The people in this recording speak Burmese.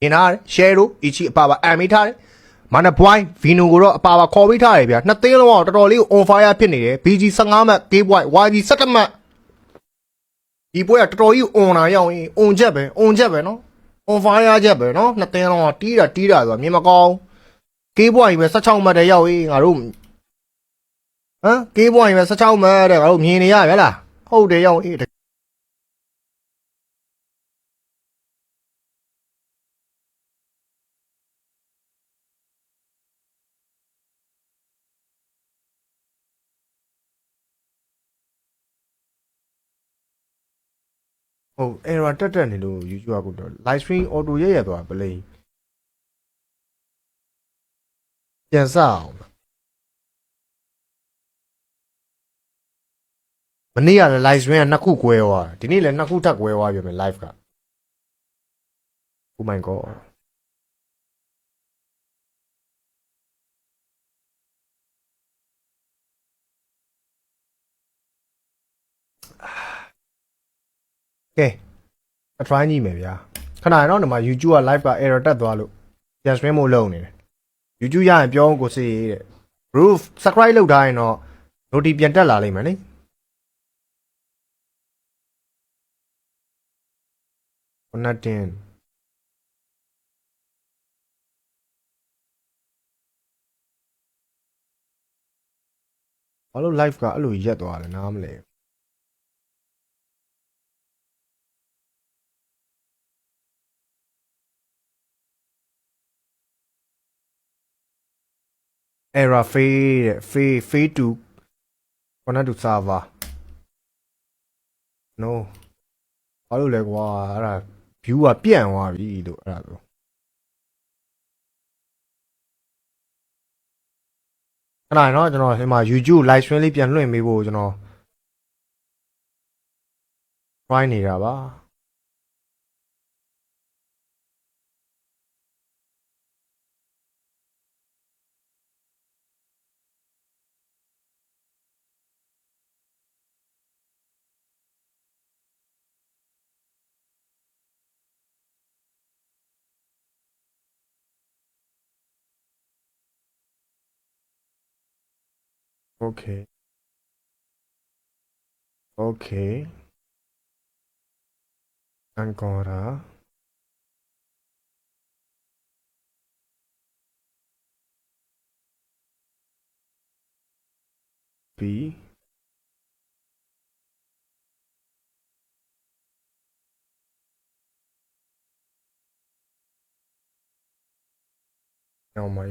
င်ထားတယ်ရှယ်တို့အီချီအပါပါအမ်မေးထားတယ်မန်နဘွိုင်းဗီနိုကိုတော့အပါပါခေါ်ပေးထားတယ်ဗျာနှစ်သိန်းလုံးတော့တော်တော်လေး on fire ဖြစ်နေတယ် BG 15မှတ် K boy YG 17မှတ်ဒီပွဲကတော်တော်ကြီး on လာရောက်ရင် on ချက်ပဲနော် on fire ချက်ပဲနော်နှစ်သိန်းလုံးကတီးတာဆိုတာမြင်မကောင်း K boy ပဲ16မှတ်တည်းရောက်ရင်ငါတို့ဟမ် K boy ပဲ16မှတ်တဲ့ငါတို့မြင်နေရဗျာလားဟုတ်တယ်ရောက်အေးဟုတ် error တက်နေလို့ YouTube ကတော့ live stream auto ရသွားပလိန်ပြန်စအောင်မနေ့ကလည်း live stream ကနှစ်ခု꿰သွားဒီနေ့လည်းနှစ်ခုထပ်꿰သွားပြန်မယ် live က Oh my god ကဲအ try ကြည့်မယ်ဗျာခဏတော့ဒီမှာ YouTube က live က error တက်သွားလို့ပြန် stream မို့လုပ်နေတယ် YouTube ရရင်ပြောအောင်ကိုစေးတဲ့ roof subscribe လုပ်ထားရင်တော့ notif ပြန်တက်လာလိမ့်မယ်လေconnecting ဘာလို့ live ကအဲ့လိုရက်သွားလဲနားမလဲerror fade to connect to server no ဘာလို့လဲကွာအဲ့ဒါ view ကပြန့်သွားပြီလို့အဲ့ဒါဆိုခဏနော်ကျွန်တော်ဒီမှာ YouTube live stream လေးပြန်လွှင့်ပေးဖို့ကျွန်တော် try နေတာပါโอเคancora B now my